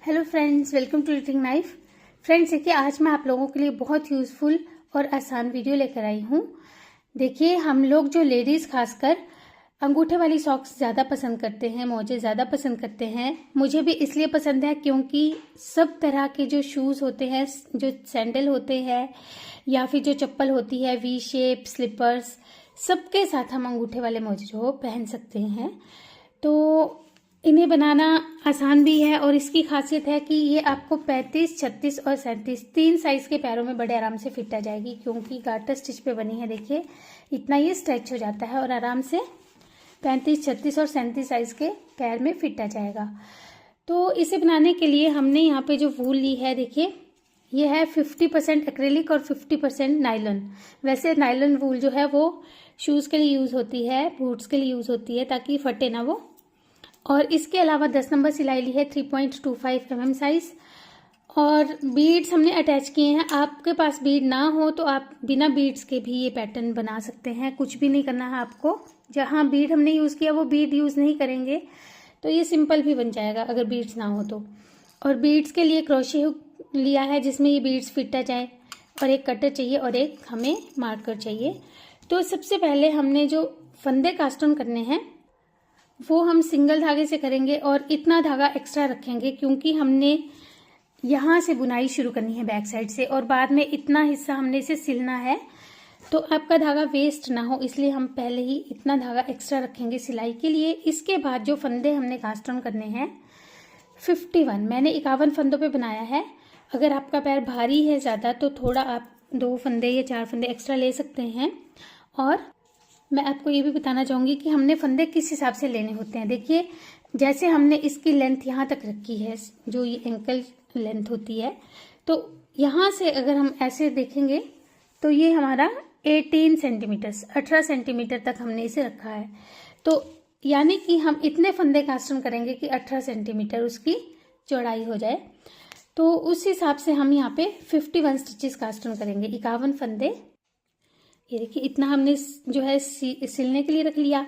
Hello friends, welcome to reading knife. Friends देखिए, आज मैं आप लोगों के लिए बहुत यूज़फुल और आसान वीडियो लेकर आई हूँ। देखिए, हम लोग जो लेडीज़ खासकर अंगूठे वाली सॉक्स ज़्यादा पसंद करते हैं, मोजे ज़्यादा पसंद करते हैं। मुझे भी इसलिए पसंद है क्योंकि सब तरह के जो शूज़ होते हैं, जो सैंडल होते हैं या फिर जो चप्पल होती है वी शेप स्लीपर्स, सबके साथ हम अंगूठे वाले मोजे जो पहन सकते हैं। तो इन्हें बनाना आसान भी है और इसकी खासियत है कि ये आपको 35, 36 और 37 तीन साइज़ के पैरों में बड़े आराम से फिट आ जाएगी, क्योंकि गार्टर स्टिच पे बनी है। देखिए इतना ये स्ट्रेच हो जाता है और आराम से 35, 36 और 37 साइज़ के पैर में फिट आ जाएगा। तो इसे बनाने के लिए हमने यहाँ पे जो वूल ली है, देखिए ये है 50% एक्रेलिक और 50% नायलॉन। वैसे नायलॉन वूल जो है वो शूज़ के लिए यूज़ होती है, बूट्स के लिए यूज़ होती है ताकि फटे ना वो। और इसके अलावा 10 नंबर सिलाई ली है 3.25 mm साइज और बीड्स हमने अटैच किए हैं। आपके पास बीड ना हो तो आप बिना बीड्स के भी ये पैटर्न बना सकते हैं, कुछ भी नहीं करना है आपको। जहाँ बीड हमने यूज़ किया वो बीड यूज़ नहीं करेंगे तो ये सिंपल भी बन जाएगा अगर बीड्स ना हो तो। और बीड्स के लिए क्रोशे हुक लिया है जिसमें ये बीड्स फिट आ जाए, और एक कटर चाहिए और एक हमें मार्कर चाहिए। तो सबसे पहले हमने जो फंदे कास्ट ऑन करने हैं वो हम सिंगल धागे से करेंगे और इतना धागा एक्स्ट्रा रखेंगे क्योंकि हमने यहाँ से बुनाई शुरू करनी है बैक साइड से, और बाद में इतना हिस्सा हमने इसे सिलना है तो आपका धागा वेस्ट ना हो, इसलिए हम पहले ही इतना धागा एक्स्ट्रा रखेंगे सिलाई के लिए। इसके बाद जो फंदे हमने कास्ट ऑन करने हैं 51, मैंने 51 फंदों पे बनाया है। अगर आपका पैर भारी है ज़्यादा तो थोड़ा आप 2 फंदे या 4 फंदे एक्स्ट्रा ले सकते हैं। और मैं आपको ये भी बताना चाहूँगी कि हमने फंदे किस हिसाब से लेने होते हैं। देखिए, जैसे हमने इसकी लेंथ यहाँ तक रखी है, जो ये एंकल लेंथ होती है, तो यहाँ से अगर हम ऐसे देखेंगे तो ये हमारा 18 सेंटीमीटर 18 सेंटीमीटर तक हमने इसे रखा है। तो यानी कि हम इतने फंदे कास्ट ऑन करेंगे कि 18 सेंटीमीटर उसकी चौड़ाई हो जाए। तो उस हिसाब से हम यहाँ पे 51 स्टिचेस कास्ट ऑन करेंगे, 51 फंदे। ये देखिए इतना हमने जो है सिलने के लिए रख लिया।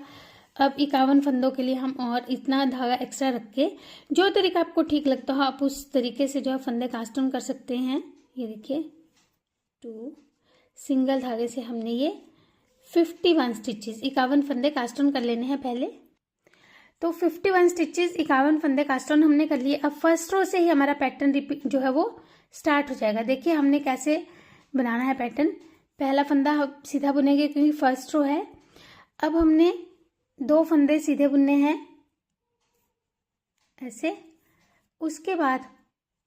अब 51 फंदों के लिए हम और इतना धागा एक्स्ट्रा रख के, जो तरीका आपको ठीक लगता हो आप उस तरीके से जो है फंदे कास्ट ऑन कर सकते हैं। ये देखिए 2 सिंगल धागे से हमने ये 51 स्टिचेस 51 फंदे कास्ट ऑन कर लेने हैं पहले। तो 51 स्टिचेस 51 फंदे कास्ट ऑन हमने कर लिए। अब फर्स्ट रो से ही हमारा पैटर्न रिपीट जो है वो स्टार्ट हो जाएगा। देखिए हमने कैसे बनाना है पैटर्न। पहला फंदा हम सीधा बुनेंगे क्योंकि फर्स्ट रो है। अब हमने 2 फंदे सीधे बुनने हैं ऐसे, उसके बाद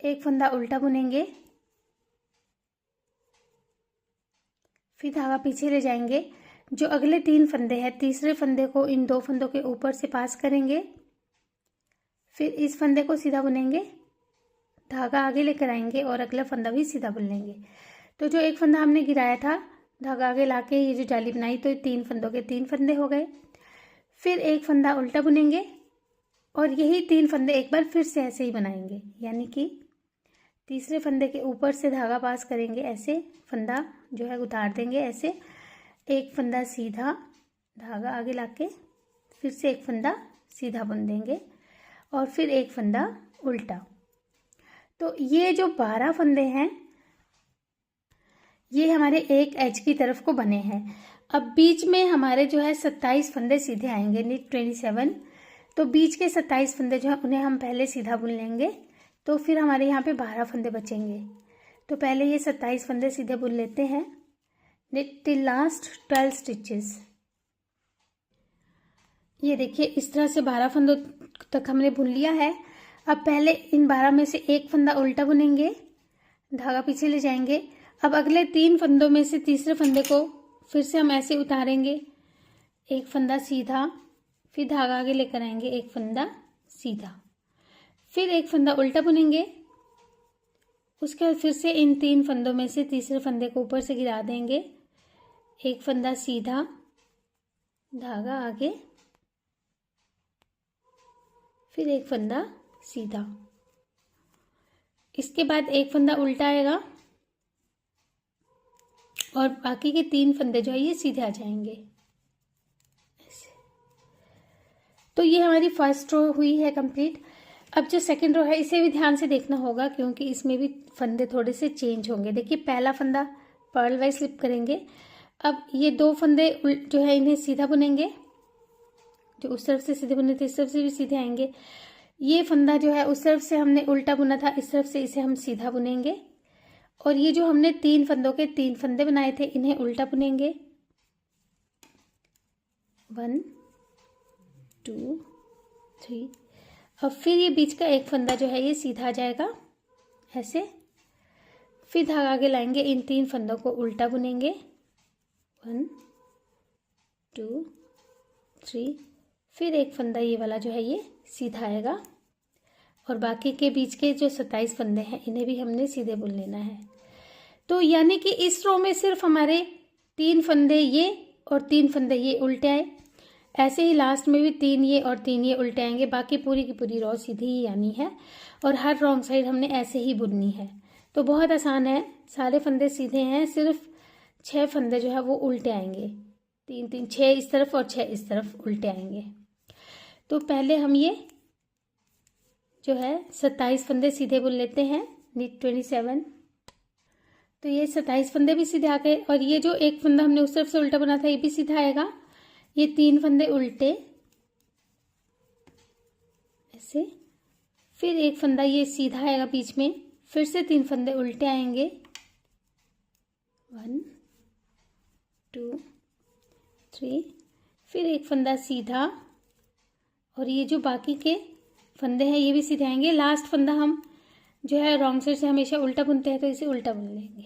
एक फंदा उल्टा बुनेंगे, फिर धागा पीछे ले जाएंगे। जो अगले 3 फंदे हैं, तीसरे फंदे को इन 2 फंदों के ऊपर से पास करेंगे, फिर इस फंदे को सीधा बुनेंगे, धागा आगे लेकर आएंगे और अगला फंदा भी सीधा बुन लेंगे। तो जो एक फंदा हमने गिराया था, धागा आगे लाके ये जो जाली बनाई, तो 3 फंदों के 3 फंदे हो गए। फिर एक फंदा उल्टा बुनेंगे और यही 3 फंदे एक बार फिर से ऐसे ही बनाएंगे, यानी कि तीसरे फंदे के ऊपर से धागा पास करेंगे, ऐसे फंदा जो है उतार देंगे ऐसे, एक फंदा सीधा धागा आगे लाके फिर से एक फंदा सीधा बुन देंगे और फिर एक फंदा उल्टा। तो ये जो 12 फंदे हैं ये हमारे एक एज की तरफ को बने हैं। अब बीच में हमारे जो है 27 फंदे सीधे आएंगे, नीट 27। तो बीच के 27 फंदे जो है उन्हें हम पहले सीधा बुन लेंगे, तो फिर हमारे यहाँ पे 12 फंदे बचेंगे। तो पहले ये 27 फंदे सीधे बुन लेते हैं, नीट टिल लास्ट 12 स्टिचेस। ये देखिए इस तरह से 12 फंदों तक हमने बुन लिया है। अब पहले इन 12 में से एक फंदा उल्टा बुनेंगे, धागा पीछे ले जाएंगे। अब अगले 3 फंदों में से तीसरे फंदे को फिर से हम ऐसे उतारेंगे, एक फंदा सीधा, फिर धागा आगे लेकर आएंगे, एक फंदा सीधा, फिर एक फंदा उल्टा बुनेंगे। उसके बाद फिर से इन 3 फंदों में से तीसरे फंदे को ऊपर से गिरा देंगे, एक फंदा सीधा, धागा आगे, फिर एक फंदा सीधा। इसके बाद एक फंदा उल्टा आएगा और बाकी के 3 फंदे जो है ये सीधे आ जाएंगे ऐसे। तो ये हमारी फर्स्ट रो हुई है कंप्लीट। अब जो सेकंड रो है इसे भी ध्यान से देखना होगा, क्योंकि इसमें भी फंदे थोड़े से चेंज होंगे। देखिए पहला फंदा पर्ल वाइज स्लिप करेंगे। अब ये 2 फंदे जो है इन्हें सीधा बुनेंगे, जो उस तरफ से सीधे बुने थे इस तरफ से भी सीधे आएंगे। ये फंदा जो है उस तरफ से हमने उल्टा बुना था, इस तरफ से इसे हम सीधा बुनेंगे। और ये जो हमने 3 फंदों के 3 फंदे बनाए थे इन्हें उल्टा बुनेंगे। 1 2 3। अब फिर ये बीच का एक फंदा जो है ये सीधा आ जाएगा ऐसे। फिर धागा आगे लाएंगे, इन 3 फंदों को उल्टा बुनेंगे। 1 2 3। फिर एक फंदा ये वाला जो है ये सीधा आएगा, और बाकी के बीच के जो 27 फंदे हैं इन्हें भी हमने सीधे बुन लेना है। तो यानी कि इस रो में सिर्फ हमारे 3 फंदे ये और 3 फंदे ये उल्टे आए। ऐसे ही लास्ट में भी 3 ये और 3 ये उल्टे आएंगे। बाकी पूरी की पूरी रो सीधी ही आनी है, और हर रॉन्ग साइड हमने ऐसे ही बुननी है। तो बहुत आसान है, सारे फंदे सीधे हैं, सिर्फ 6 फंदे जो है वो उल्टे आएंगे। 3 3 6 इस तरफ और 6 इस तरफ उल्टे आएंगे। तो पहले हम ये जो है 27 फंदे सीधे बुन लेते हैं, नीट 27। तो ये 27 फंदे भी सीधे आ गए, और ये जो एक फंदा हमने उस तरफ से उल्टा बना था ये भी सीधा आएगा। ये 3 फंदे उल्टे ऐसे, फिर एक फंदा ये सीधा आएगा बीच में, फिर से 3 फंदे उल्टे आएंगे। 1 2 3। फिर एक फंदा सीधा, और ये जो बाकी के फंदे हैं ये भी सीधे आएंगे। लास्ट फंदा हम जो है रॉन्ग साइड से हमेशा उल्टा बुनते हैं, तो इसे उल्टा बुन लेंगे।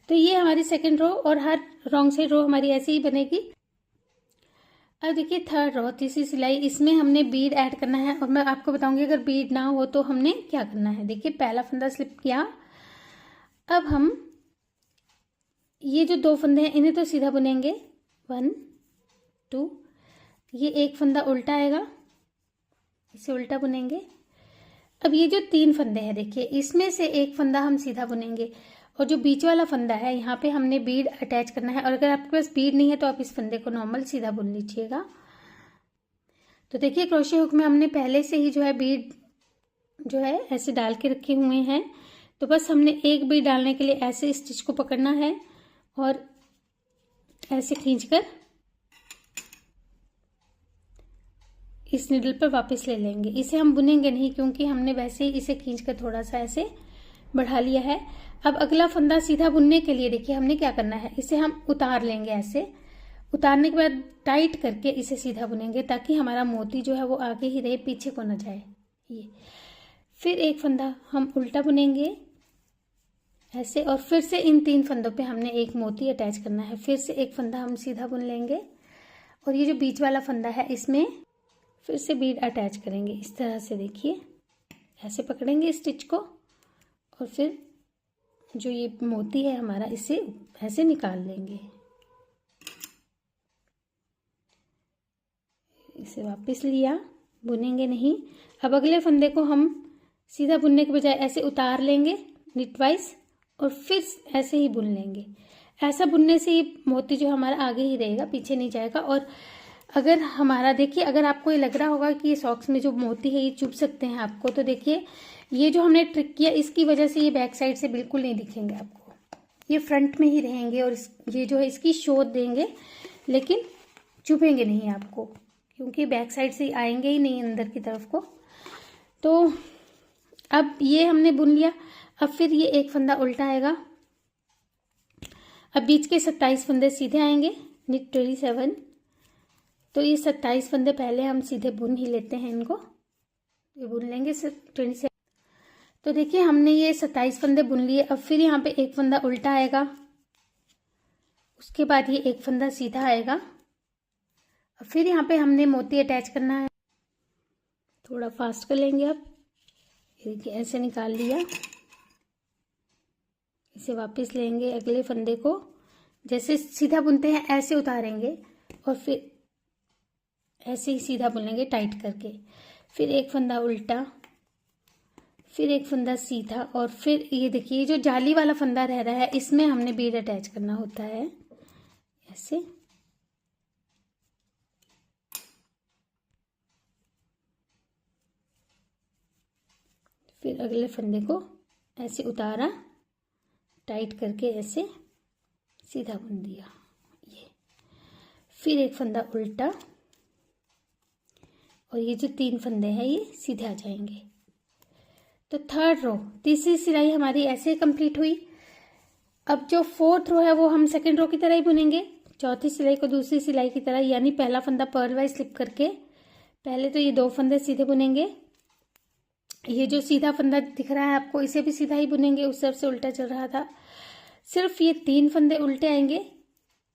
तो ये हमारी सेकंड रो, और हर रॉन्ग साइड रो हमारी ऐसे ही बनेगी। अब देखिए थर्ड रो, तीसरी सिलाई, इसमें हमने बीड ऐड करना है, और मैं आपको बताऊंगी अगर बीड ना हो तो हमने क्या करना है। देखिए पहला फंदा स्लिप किया। अब हम ये जो 2 फंदे हैं इन्हें तो सीधा बुनेंगे। 1 2। ये एक फंदा उल्टा आएगा, इसे उल्टा बुनेंगे। अब ये जो 3 फंदे हैं देखिए, इसमें से एक फंदा हम सीधा बुनेंगे, और जो बीच वाला फंदा है यहाँ पे हमने बीड अटैच करना है। और अगर आपके पास बीड नहीं है तो आप इस फंदे को नॉर्मल सीधा बुन लीजिएगा। तो देखिए क्रोशे हुक में हमने पहले से ही जो है बीड जो है ऐसे डाल के रखे हुए हैं। तो बस हमने एक बीड डालने के लिए ऐसे स्टिच को पकड़ना है और ऐसे खींचकर इस निडल पर वापस ले लेंगे। इसे हम बुनेंगे नहीं, क्योंकि हमने वैसे ही इसे खींचकर थोड़ा सा ऐसे बढ़ा लिया है। अब अगला फंदा सीधा बुनने के लिए देखिए हमने क्या करना है, इसे हम उतार लेंगे। ऐसे उतारने के बाद टाइट करके इसे सीधा बुनेंगे, ताकि हमारा मोती जो है वो आगे ही रहे, पीछे को न जाए। ये फिर एक फंदा हम उल्टा बुनेंगे ऐसे, और फिर से इन 3 फंदों पे हमने एक मोती अटैच करना है। फिर से एक फंदा हम सीधा बुन लेंगे, और ये जो बीच वाला फंदा है इसमें फिर से बीड अटैच करेंगे इस तरह से। देखिए ऐसे पकड़ेंगे स्टिच को, और फिर जो ये मोती है हमारा इसे ऐसे निकाल लेंगे। इसे वापस लिया, बुनेंगे नहीं। अब अगले फंदे को हम सीधा बुनने के बजाय ऐसे उतार लेंगे निट वाइज, और फिर ऐसे ही बुन लेंगे। ऐसा बुनने से ये मोती जो हमारा आगे ही रहेगा, पीछे नहीं जाएगा। और अगर हमारा देखिए, अगर आपको ये लग रहा होगा कि ये सॉक्स में जो मोती है ये चुभ सकते हैं आपको, तो देखिए ये जो हमने ट्रिक किया इसकी वजह से ये बैक साइड से बिल्कुल नहीं दिखेंगे आपको, ये फ्रंट में ही रहेंगे, और ये जो है इसकी शो देंगे, लेकिन चुभेंगे नहीं आपको, क्योंकि बैक साइड से आएंगे ही नहीं अंदर की तरफ को। तो अब ये हमने बुन लिया। अब फिर ये एक फंदा उल्टा आएगा। अब बीच के 27 फंदे सीधे आएंगे, निट 27। तो ये 27 फंदे पहले हम सीधे बुन ही लेते हैं इनको, ये बुन लेंगे 27। तो देखिए हमने ये 27 फंदे बुन लिए। अब फिर यहाँ पे एक फंदा उल्टा आएगा, उसके बाद ये एक फंदा सीधा आएगा। अब फिर यहाँ पे हमने मोती अटैच करना है, थोड़ा फास्ट कर लेंगे। अब देखिए ऐसे निकाल लिया, इसे वापस लेंगे। अगले फंदे को जैसे सीधा बुनते हैं ऐसे उतारेंगे, और फिर ऐसे ही सीधा बुनेंगे टाइट करके। फिर एक फंदा उल्टा, फिर एक फंदा सीधा, और फिर ये देखिए जो जाली वाला फंदा रह रहा है इसमें हमने बीड अटैच करना होता है ऐसे। फिर अगले फंदे को ऐसे उतारा, टाइट करके ऐसे सीधा बुन दिया। ये फिर एक फंदा उल्टा, और ये जो 3 फंदे हैं ये सीधे आ जाएंगे। तो थर्ड रो, तीसरी सिलाई हमारी ऐसे कंप्लीट हुई। अब जो फोर्थ रो है वो हम सेकंड रो की तरह ही बुनेंगे। चौथी सिलाई को दूसरी सिलाई की तरह, यानी पहला फंदा पर्ल वाइज स्लिप करके पहले तो ये 2 फंदे सीधे बुनेंगे। ये जो सीधा फंदा दिख रहा है आपको, इसे भी सीधा ही बुनेंगे, उस तरफ से उल्टा चल रहा था। सिर्फ ये 3 फंदे उल्टे आएंगे।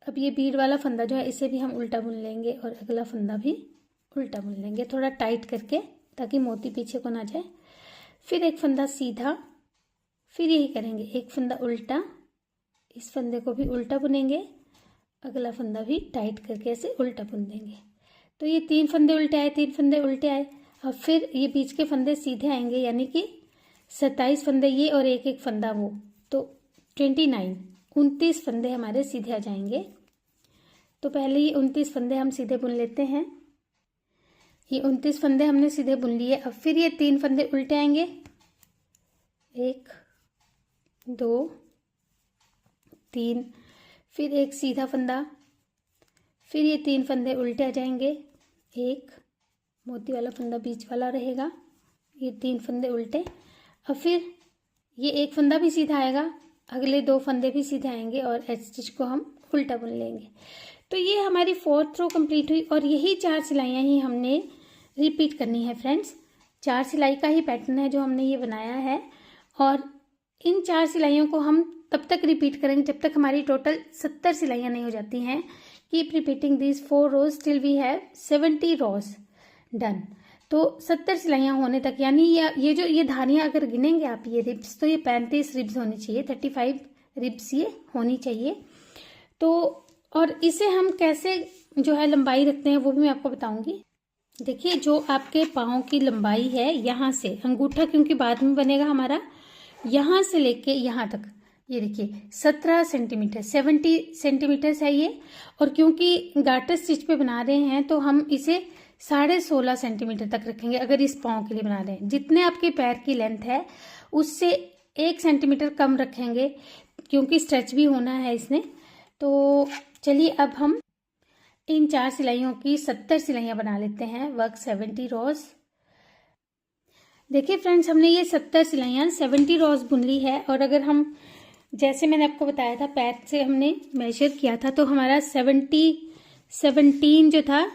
अब ये बीड वाला फंदा जो है इसे भी हम उल्टा बुन लेंगे, और अगला फंदा भी उल्टा बुन लेंगे, थोड़ा टाइट करके, ताकि मोती पीछे को ना जाए। फिर एक फंदा सीधा, फिर यही करेंगे, एक फंदा उल्टा, इस फंदे को भी उल्टा बुनेंगे, अगला फंदा भी टाइट करके ऐसे उल्टा बुन देंगे। तो ये 3 फंदे उल्टे आए, 3 फंदे उल्टे आए। अब फिर ये बीच के फंदे सीधे आएंगे, यानी कि 27 फंदे ये और एक एक फंदा वो, तो 29 फंदे हमारे सीधे आ जाएंगे। तो पहले ये 29 फंदे हम सीधे बुन लेते हैं। ये 29 फंदे हमने सीधे बुन लिए। अब फिर ये 3 फंदे उल्टे आएंगे, 1 2 3, फिर एक सीधा फंदा, फिर ये 3 फंदे उल्टे आ जाएंगे, एक मोती वाला फंदा बीच वाला रहेगा, ये 3 फंदे उल्टे। अब फिर ये एक फंदा भी सीधा आएगा, अगले 2 फंदे भी सीधे आएंगे, और एच स्टिच को हम उल्टा बुन लेंगे। तो ये हमारी 4th रो कंप्लीट हुई, और यही 4 सिलाइयाँ ही हमने रिपीट करनी है फ्रेंड्स। 4 सिलाई का ही पैटर्न है जो हमने ये बनाया है, और इन 4 सिलाइयों को हम तब तक रिपीट करेंगे जब तक हमारी टोटल 70 सिलाइयाँ नहीं हो जाती हैं। Keep repeating this 4 rows till we have 70 rows done. तो 70 सिलाइयाँ होने तक, यानी ये जो ये धारियाँ अगर गिनेंगे आप, ये रिब्स, तो ये 35 रिब्स होनी चाहिए, 35 रिब्स ये होनी चाहिए। तो और इसे हम कैसे जो है लंबाई रखते हैं वो भी मैं आपको बताऊंगी। देखिए, जो आपके पाँव की लंबाई है, यहाँ से अंगूठा क्योंकि बाद में बनेगा हमारा, यहाँ से लेके यहाँ तक, ये देखिए 17 सेंटीमीटर, 70 सेंटीमीटर है ये। और क्योंकि गार्टर स्टिच पे बना रहे हैं तो हम इसे 16.5 सेंटीमीटर तक रखेंगे अगर इस पाँव के लिए बना रहे हैं। जितने आपके पैर की लेंथ है उससे 1 सेंटीमीटर कम रखेंगे, क्योंकि स्ट्रेच भी होना है इसने। तो चलिए अब हम इन 4 सिलाइयों की 70 सिलाइयाँ बना लेते हैं। वर्क 70 रोज। देखिए फ्रेंड्स, हमने ये 70 सिलाइयाँ 70 रोज बुन ली है, और अगर हम, जैसे मैंने आपको बताया था, पैर से हमने मेजर किया था, तो हमारा 17 जो था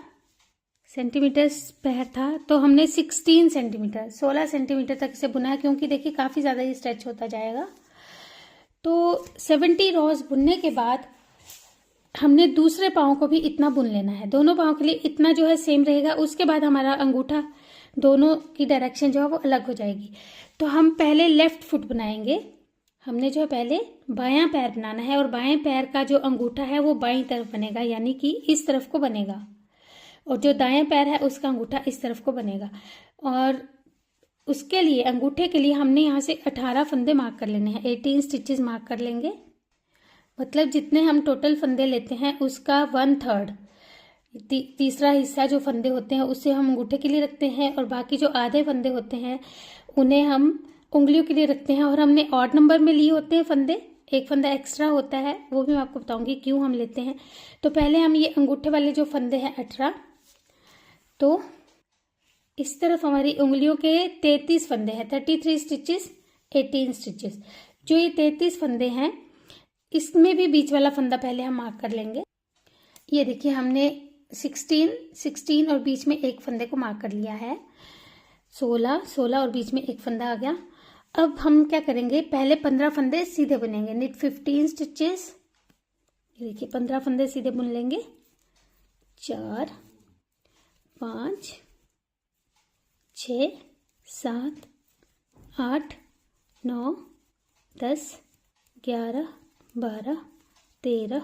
सेंटीमीटर पैर था, तो हमने 16 सेंटीमीटर तक इसे बुना है, क्योंकि देखिए काफ़ी ज़्यादा ये स्ट्रेच होता जाएगा। तो 70 रोज बुनने के बाद हमने दूसरे पाँव को भी इतना बुन लेना है। दोनों पाँव के लिए इतना जो है सेम रहेगा। उसके बाद हमारा अंगूठा दोनों की डायरेक्शन जो है वो अलग हो जाएगी। तो हम पहले लेफ्ट फुट बनाएंगे। हमने जो है पहले बायां पैर बनाना है, और बाएं पैर का जो अंगूठा है वो बाईं तरफ बनेगा, यानी कि इस तरफ को बनेगा, और जो दाएं पैर है उसका अंगूठा इस तरफ को बनेगा। और उसके लिए अंगूठे के लिए हमने यहाँ से 18 फंदे मार्क कर लेने हैं, 18 स्टिचेस मार्क कर लेंगे। मतलब जितने हम टोटल फंदे लेते हैं उसका 1/3, तीसरा हिस्सा जो फंदे होते हैं उससे हम अंगूठे के लिए रखते हैं, और बाकी जो आधे फंदे होते हैं उन्हें हम उंगलियों के लिए रखते हैं। और हमने ऑड नंबर में लिए होते हैं फंदे, एक फंदा एक्स्ट्रा होता है, वो भी मैं आपको बताऊंगी क्यों हम लेते हैं। तो पहले हम ये अंगूठे वाले जो फंदे हैं 18, तो इस तरफ हमारी उंगलियों के 33 फंदे हैं, 33 स्टिचेस, 18 स्टिचेस। जो ये 33 फंदे हैं इसमें भी बीच वाला फंदा पहले हम मार्क कर लेंगे। ये देखिए हमने 16 और बीच में एक फंदे को मार्क कर लिया है, 16 और बीच में एक फंदा आ गया। अब हम क्या करेंगे, पहले 15 फंदे सीधे बुनेंगे, निट 15 स्टिचेस। ये देखिए 15 फंदे सीधे बुन लेंगे, 4 5 6 7 8 9 10 11 12 13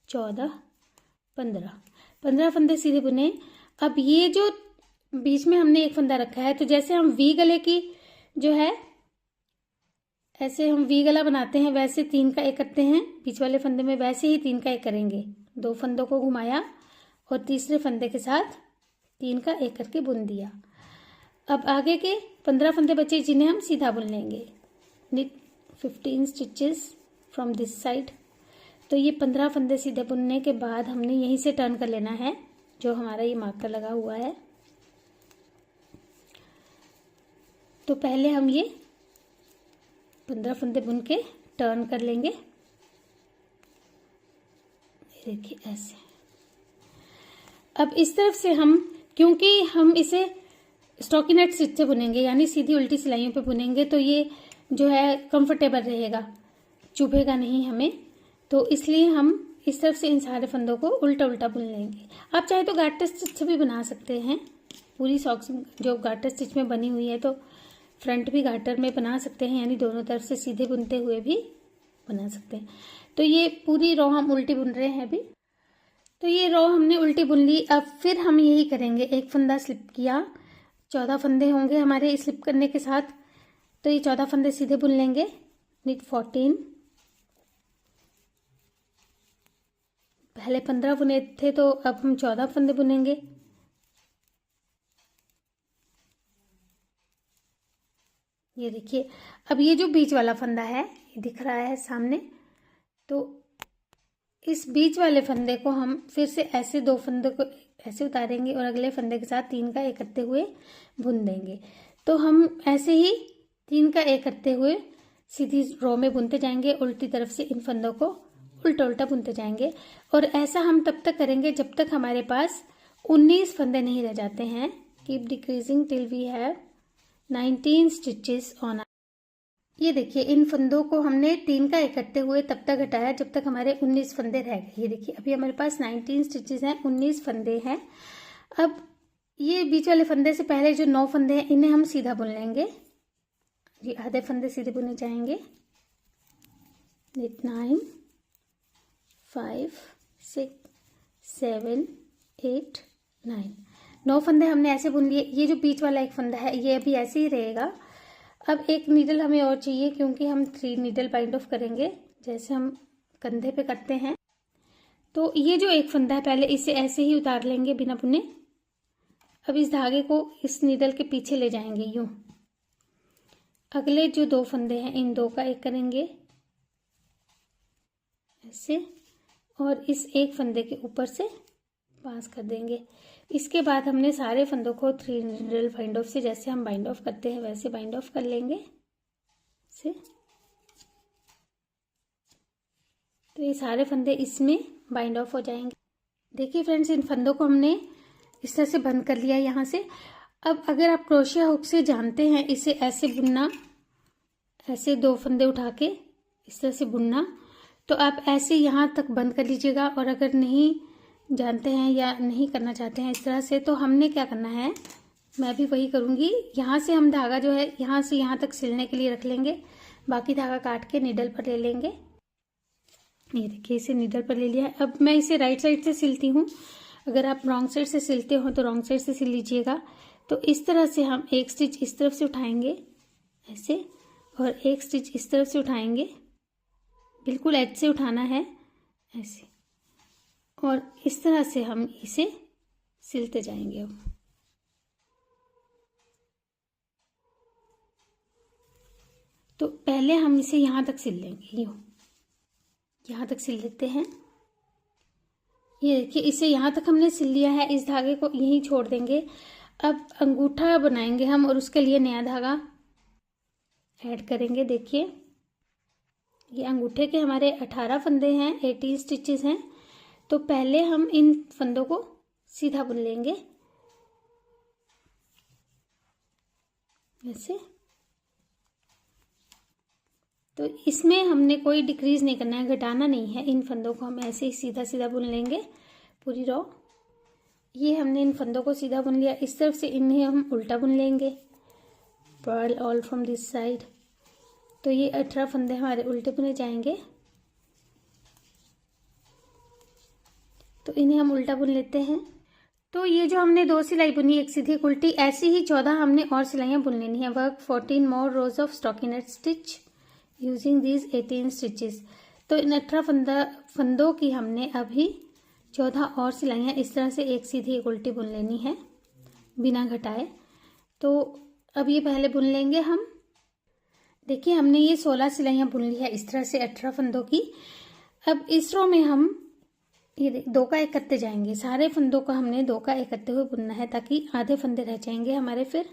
14 15 फंदे सीधे बुने। अब ये जो बीच में हमने एक फंदा रखा है, तो जैसे हम वी गले की जो है, ऐसे हम वी गला बनाते हैं वैसे 3 का 1 करते हैं बीच वाले फंदे में, वैसे ही 3 का 1 करेंगे। 2 फंदों को घुमाया और तीसरे फंदे के साथ 3 का 1 करके बुन दिया। अब आगे के 15 फंदे बचे जिन्हें हम सीधा बुन लेंगे। knit 15 stitches from this side. तो ये 15 फंदे सीधे बुनने के बाद हमने यहीं से टर्न कर लेना है, जो हमारा ये मार्कर लगा हुआ है। तो पहले हम ये 15 फंदे बुन के टर्न कर लेंगे, देखिए ऐसे। अब इस तरफ से हम, क्योंकि हम इसे स्टॉकिनेट स्टिच से बुनेंगे यानी सीधी उल्टी सिलाइयों पे बुनेंगे, तो ये जो है कंफर्टेबल रहेगा, चुभेगा नहीं हमें। तो इसलिए हम इस तरफ से इन सारे फंदों को उल्टा उल्टा बुन लेंगे। आप चाहे तो गार्टर स्टिच से भी बना सकते हैं। पूरी सॉक्स जो गार्टर स्टिच में बनी हुई है तो फ्रंट भी गार्टर में बना सकते हैं, यानी दोनों तरफ से सीधे बुनते हुए भी बना सकते हैं। तो ये पूरी रो हम उल्टी बुन रहे हैं अभी। तो ये रो हमने उल्टी बुन ली। अब फिर हम यही करेंगे, एक फंदा स्लिप किया, 14 फंदे होंगे हमारे स्लिप करने के साथ। तो ये 14 फंदे सीधे बुन लेंगे। knit 14, पहले 15 बुने थे तो अब हम 14 फंदे बुनेंगे। ये देखिए, अब ये जो बीच वाला फंदा है ये दिख रहा है सामने, तो इस बीच वाले फंदे को हम फिर से ऐसे 2 फंदे को ऐसे उतारेंगे और अगले फंदे के साथ 3 का एक करते हुए बुन देंगे। तो हम ऐसे ही 3 का एक करते हुए सीधी रो में बुनते जाएंगे, उल्टी तरफ से इन फंदों को उल्टा उल्टा बुनते जाएंगे। और ऐसा हम तब तक करेंगे जब तक हमारे पास 19 फंदे नहीं रह जाते हैं। Keep decreasing till we have 19 stitches on. ये देखिए, इन फंदों को हमने 3 का एक करते हुए तब तक घटाया जब तक हमारे 19 फंदे रह गए। ये देखिए, अभी हमारे पास 19 स्टिचेस हैं, 19 फंदे हैं। अब ये बीच वाले फंदे से पहले जो 9 फंदे हैं इन्हें हम सीधा बुन लेंगे। ये आधे फंदे सीधे बुने जाएंगे। knit 9, 5, 6, 7, 8, 9, 9 फंदे हमने ऐसे बुन लिए। ये जो बीच वाला एक फंदा है ये अभी ऐसे ही रहेगा। अब एक नीडल हमें और चाहिए, क्योंकि हम 3 नीडल बाइंड ऑफ करेंगे जैसे हम कंधे पे करते हैं। तो ये जो एक फंदा है पहले इसे ऐसे ही उतार लेंगे बिना बुने। अब इस धागे को इस नीडल के पीछे ले जाएंगे यूं। अगले जो 2 फंदे हैं इन 2 का एक करेंगे ऐसे, और इस एक फंदे के ऊपर से पास कर देंगे। इसके बाद हमने सारे फंदों को 3 नीडल बाइंड ऑफ से, जैसे हम बाइंड ऑफ करते हैं वैसे बाइंड ऑफ कर लेंगे से। तो ये सारे फंदे इसमें बाइंड ऑफ हो जाएंगे। देखिए फ्रेंड्स, इन फंदों को हमने इस तरह से बंद कर लिया यहाँ से। अब अगर आप क्रोशिया हुक से जानते हैं इसे ऐसे बुनना, ऐसे 2 फंदे उठा के इस तरह से बुनना, तो आप ऐसे यहाँ तक बंद कर लीजिएगा। और अगर नहीं जानते हैं या नहीं करना चाहते हैं इस तरह से, तो हमने क्या करना है, मैं भी वही करूँगी। यहाँ से हम धागा जो है यहाँ से यहाँ तक सिलने के लिए रख लेंगे, बाकी धागा काट के नीडल पर ले लेंगे। ये देखिए, इसे नीडल पर ले लिया है। अब मैं इसे राइट साइड से सिलती हूँ, अगर आप रॉन्ग साइड से सिलते हो तो रॉन्ग साइड से सिल लीजिएगा। तो इस तरह से हम एक स्टिच इस तरफ से उठाएंगे ऐसे, और एक स्टिच इस तरफ से उठाएंगे, बिल्कुल एज से उठाना है ऐसे, और इस तरह से हम इसे सिलते जाएंगे। अब तो पहले हम इसे यहाँ तक सिल लेंगे, यूँ यहाँ तक सिल लेते हैं। ये देखिए, इसे यहाँ तक हमने सिल लिया है, इस धागे को यहीं छोड़ देंगे। अब अंगूठा बनाएंगे हम, और उसके लिए नया धागा ऐड करेंगे। देखिए, ये अंगूठे के हमारे 18 फंदे हैं, 18 स्टिचेस हैं। तो पहले हम इन फंदों को सीधा बुन लेंगे ऐसे। तो इसमें हमने कोई डिक्रीज नहीं करना है, घटाना नहीं है। इन फंदों को हम ऐसे ही सीधा सीधा बुन लेंगे पूरी रो। ये हमने इन फंदों को सीधा बुन लिया। इस तरफ से इन्हें हम उल्टा बुन लेंगे, purl all from this side. तो ये 18 फंदे हमारे उल्टे बुने जाएंगे। तो इन्हें हम उल्टा बुन लेते हैं। तो ये जो हमने 2 सिलाई बुनी, एक सीधी एक उल्टी, ऐसी ही 14 हमने और सिलाइयाँ बुन लेनी है। Work 14 more rose of stockinette stitch using these 18 stitches. तो इन 18 फंदों की हमने अभी 14 और सिलाइयाँ इस तरह से एक सीधी एक उल्टी बुन लेनी है बिना घटाए। तो अब ये पहले बुन लेंगे हम। देखिए हमने ये 16 सिलाइयाँ बुन ली है इस तरह से 18 फंदों की। अब इस रो में हम ये 2 का 1 करते जाएंगे। सारे फंदों का हमने 2 का 1 करते हुए बुनना है ताकि आधे फंदे रह जाएंगे हमारे। फिर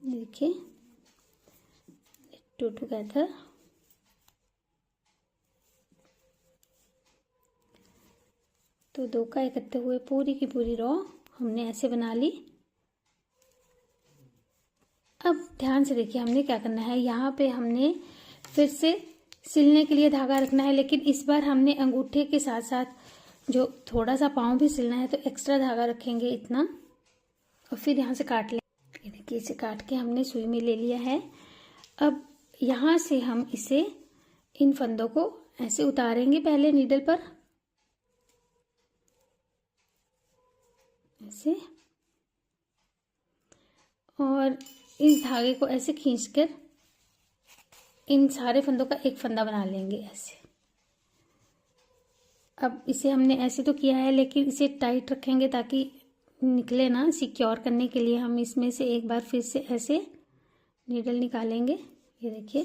देखिए 2 टुगेदर, तो 2 का 1 करते हुए पूरी की पूरी रो हमने ऐसे बना ली। अब ध्यान से देखिए हमने क्या करना है। यहाँ पे हमने फिर से सिलने के लिए धागा रखना है, लेकिन इस बार हमने अंगूठे के साथ साथ जो थोड़ा सा पाँव भी सिलना है, तो एक्स्ट्रा धागा रखेंगे इतना और फिर यहाँ से काट लेंगे। ये देखिए इसे काट के हमने सुई में ले लिया है। अब यहाँ से हम इसे इन फंदों को ऐसे उतारेंगे पहले नीडल पर ऐसे, और इस धागे को ऐसे खींचकर इन सारे फंदों का एक फंदा बना लेंगे ऐसे। अब इसे हमने ऐसे तो किया है, लेकिन इसे टाइट रखेंगे ताकि निकले ना। सिक्योर करने के लिए हम इसमें से एक बार फिर से ऐसे नीडल निकालेंगे। ये देखिए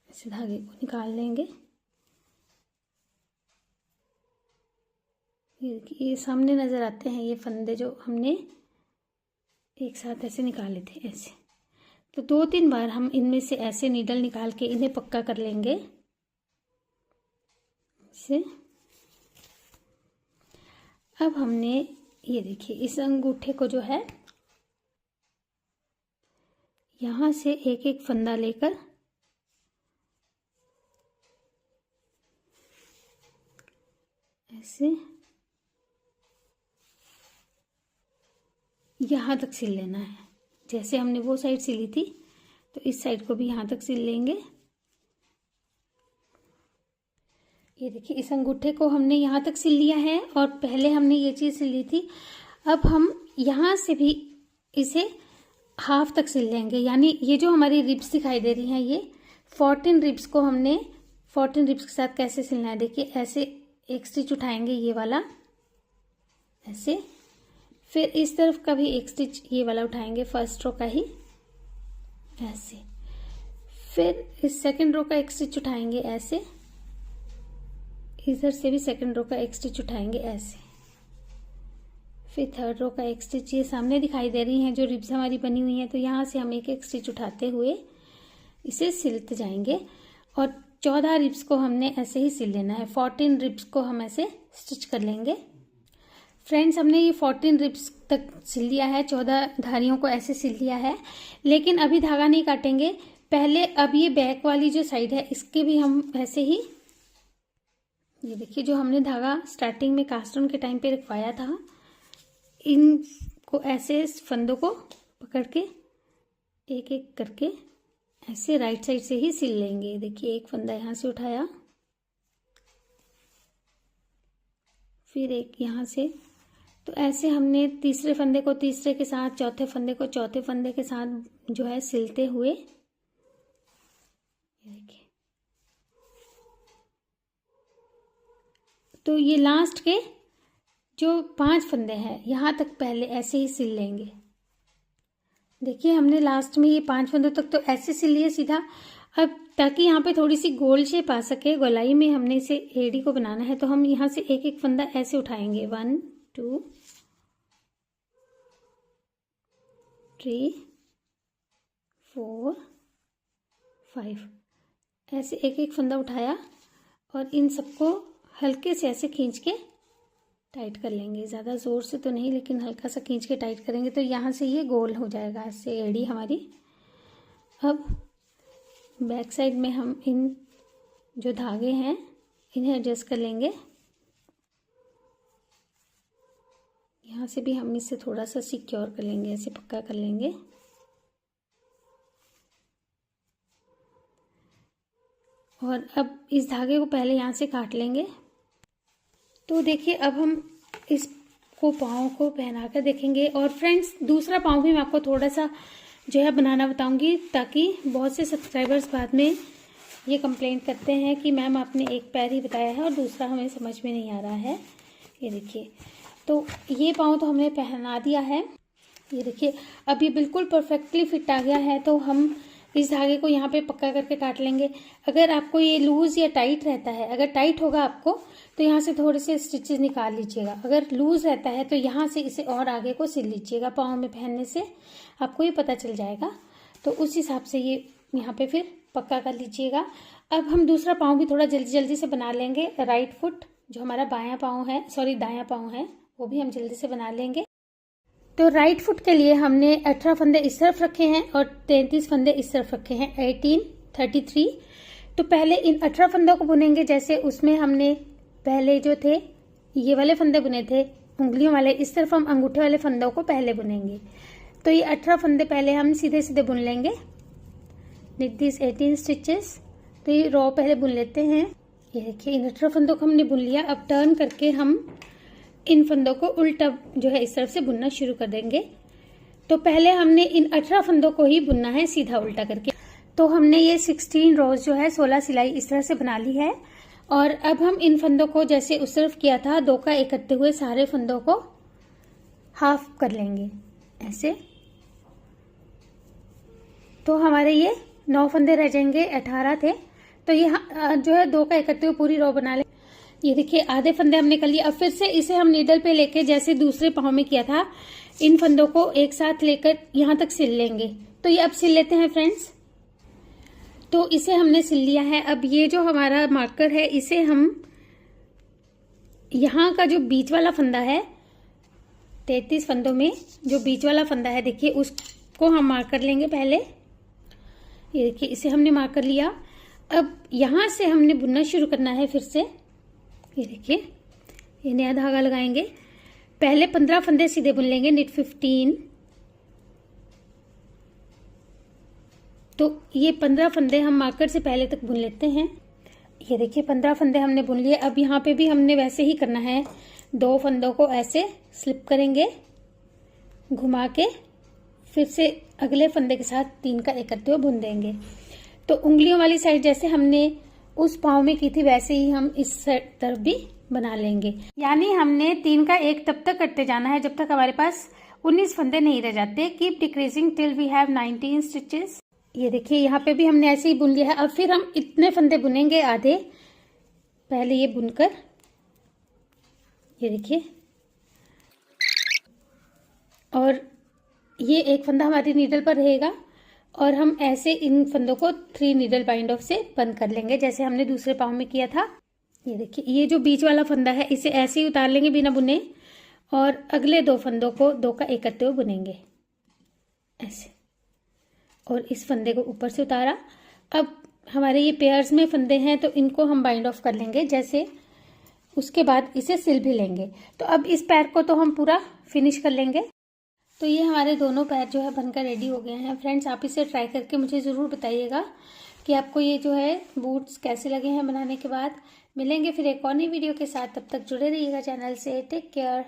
ऐसे धागे को निकाल लेंगे। ये सामने नज़र आते हैं ये फंदे जो हमने एक साथ ऐसे निकाले थे ऐसे। तो 2-3 बार हम इनमें से ऐसे नीडल निकाल के इन्हें पक्का कर लेंगे ऐसे। अब हमने ये देखिए इस अंगूठे को जो है यहाँ से एक एक फंदा लेकर ऐसे यहाँ तक सिल लेना है। जैसे हमने वो साइड सिली थी तो इस साइड को भी यहाँ तक सिल लेंगे। ये देखिए इस अंगूठे को हमने यहाँ तक सिल लिया है और पहले हमने ये चीज़ सिली थी। अब हम यहाँ से भी इसे हाफ तक सिल लेंगे, यानी ये जो हमारी रिब्स दिखाई दे रही हैं ये 14 रिब्स को हमने 14 रिब्स के साथ कैसे सिलना है। देखिए ऐसे एक स्टिच उठाएंगे ये वाला ऐसे, फिर इस तरफ का भी एक स्टिच ये वाला उठाएंगे फर्स्ट रो का ही ऐसे, फिर इस सेकंड रो का एक स्टिच उठाएंगे ऐसे, इधर से भी सेकंड रो का एक स्टिच उठाएंगे ऐसे, फिर थर्ड रो का एक स्टिच। ये सामने दिखाई दे रही हैं जो रिब्स हमारी बनी हुई हैं, तो यहाँ से हम एक एक स्टिच उठाते हुए इसे सिलते जाएंगे और 14 रिब्स को हमने ऐसे ही सिल लेना है। 14 रिब्स को हम ऐसे स्टिच कर लेंगे। फ्रेंड्स हमने ये 14 रिब्स तक सिल लिया है, 14 धारियों को ऐसे सिल लिया है, लेकिन अभी धागा नहीं काटेंगे पहले। अब ये बैक वाली जो साइड है इसके भी हम ऐसे ही, ये देखिए जो हमने धागा स्टार्टिंग में कास्ट ऑन के टाइम पे रखवाया था, इनको ऐसे फंदों को पकड़ के एक एक करके ऐसे राइट साइड से ही सिल लेंगे। देखिए एक फंदा यहाँ से उठाया, फिर एक यहाँ से, तो ऐसे हमने तीसरे फंदे को तीसरे के साथ, चौथे फंदे को चौथे फंदे के साथ जो है सिलते हुए, देखिए तो ये लास्ट के जो 5 फंदे हैं यहाँ तक पहले ऐसे ही सिल लेंगे। देखिए हमने लास्ट में ये 5 फंदों तक तो ऐसे सिल लिए सीधा। अब ताकि यहाँ पे थोड़ी सी गोल शेप आ सके, गोलाई में हमने इसे एडी को बनाना है, तो हम यहाँ से एक एक फंदा ऐसे उठाएंगे 1 2 3 4 5 ऐसे एक एक फंदा उठाया और इन सबको हल्के से ऐसे खींच के टाइट कर लेंगे। ज़्यादा ज़ोर से तो नहीं, लेकिन हल्का सा खींच के टाइट करेंगे तो यहाँ से ये गोल हो जाएगा ऐसे एड़ी हमारी। अब बैक साइड में हम इन जो धागे हैं इन्हें एडजस्ट कर लेंगे। यहाँ से भी हम इसे थोड़ा सा सिक्योर कर लेंगे, ऐसे पक्का कर लेंगे। और अब इस धागे को पहले यहाँ से काट लेंगे। तो देखिए अब हम इसको पाँव को पहना कर देखेंगे। और फ्रेंड्स दूसरा पाँव भी मैं आपको थोड़ा सा जो है बनाना बताऊंगी, ताकि बहुत से सब्सक्राइबर्स बाद में ये कंप्लेंट करते हैं कि मैम आपने एक पैर ही बताया है और दूसरा हमें समझ में नहीं आ रहा है। ये देखिए तो ये पाँव तो हमने पहना दिया है। ये देखिए अब ये बिल्कुल परफेक्टली फिट आ गया है। तो हम इस धागे को यहाँ पे पक्का करके काट लेंगे। अगर आपको ये लूज या टाइट रहता है, अगर टाइट होगा आपको तो यहाँ से थोड़े से स्टिचेस निकाल लीजिएगा। अगर लूज रहता है तो यहाँ से इसे और आगे को सिल लीजिएगा। पाँव में पहनने से आपको ये पता चल जाएगा। तो उस हिसाब से ये यहाँ पे फिर पक्का कर लीजिएगा। अब हम दूसरा पाँव भी थोड़ा जल्दी जल्दी से बना लेंगे। राइट फुट जो हमारा बायां पाँव है, सॉरी दायां पाँव है, वो भी हम जल्दी से बना लेंगे। तो राइट फुट के लिए हमने 18 फंदे इस तरफ रखे हैं और 33 फंदे इस तरफ रखे हैं, 18, 33। तो पहले इन 18 फंदों को बुनेंगे। जैसे उसमें हमने पहले जो थे ये वाले फंदे बुने थे उंगलियों वाले, इस तरफ हम अंगूठे वाले फंदों को पहले बुनेंगे। तो ये 18 फंदे पहले हम सीधे सीधे बुन लेंगे। Knit this 18 stitches. तो ये रो पहले बुन लेते हैं। ये देखिए इन 18 फंदों को हमने बुन लिया। अब टर्न करके हम इन फंदों को उल्टा जो है इस तरफ से बुनना शुरू कर देंगे। तो पहले हमने इन 18 फंदों को ही बुनना है सीधा उल्टा करके। तो हमने ये 16 रोज जो है 16 सिलाई इस तरह से बना ली है। और अब हम इन फंदों को जैसे उस तरफ किया था 2 का 1 करते हुए सारे फंदों को हाफ कर लेंगे ऐसे। तो हमारे ये 9 फंदे रह जाएंगे, 18 थे। तो ये जो है 2 का 1 करते हुए पूरी रो बना ले। ये देखिए आधे फंदे हमने कर लिए। अब फिर से इसे हम नीडल पे लेके जैसे दूसरे पाँव में किया था इन फंदों को एक साथ लेकर यहाँ तक सिल लेंगे। तो ये अब सिल लेते हैं फ्रेंड्स। तो इसे हमने सिल लिया है। अब ये जो हमारा मार्कर है इसे हम यहाँ का जो बीच वाला फंदा है 33 फंदों में जो बीच वाला फंदा है देखिए उसको हम मार्क कर लेंगे पहले। ये देखिए इसे हमने मार्क कर लिया। अब यहाँ से हमने बुनना शुरू करना है फिर से। ये देखिए ये नया धागा लगाएंगे। पहले 15 फंदे सीधे बुन लेंगे, निट 15। तो ये 15 फंदे हम मार्कर से पहले तक बुन लेते हैं। ये देखिए 15 फंदे हमने बुन लिए। अब यहाँ पे भी हमने वैसे ही करना है। 2 फंदों को ऐसे स्लिप करेंगे घुमा के, फिर से अगले फंदे के साथ 3 का 1 करते हुए बुन देंगे। तो उंगलियों वाली साइड जैसे हमने उस पाँव में की थी वैसे ही हम इस तरफ भी बना लेंगे। यानी हमने 3 का 1 तब तक करते जाना है जब तक हमारे पास 19 फंदे नहीं रह जाते। Keep decreasing till we have 19 stitches. ये देखिए यहाँ पे भी हमने ऐसे ही बुन लिया है। अब फिर हम इतने फंदे बुनेंगे आधे, पहले ये बुनकर, ये देखिए, और ये एक फंदा हमारी नीडल पर रहेगा और हम ऐसे इन फंदों को 3 नीडल बाइंड ऑफ से बंद कर लेंगे जैसे हमने दूसरे पाँव में किया था। ये देखिए ये जो बीच वाला फंदा है इसे ऐसे ही उतार लेंगे बिना बुने और अगले 2 फंदों को 2 का 1 करते हुए बुनेंगे ऐसे, और इस फंदे को ऊपर से उतारा। अब हमारे ये पेयर्स में फंदे हैं तो इनको हम बाइंड ऑफ कर लेंगे जैसे, उसके बाद इसे सिल भी लेंगे। तो अब इस पैर को तो हम पूरा फिनिश कर लेंगे। तो ये हमारे दोनों पैर जो है बनकर रेडी हो गए हैं। फ्रेंड्स आप इसे ट्राई करके मुझे ज़रूर बताइएगा कि आपको ये जो है बूट्स कैसे लगे हैं बनाने के बाद। मिलेंगे फिर एक और नई वीडियो के साथ, तब तक जुड़े रहिएगा चैनल से। Take care.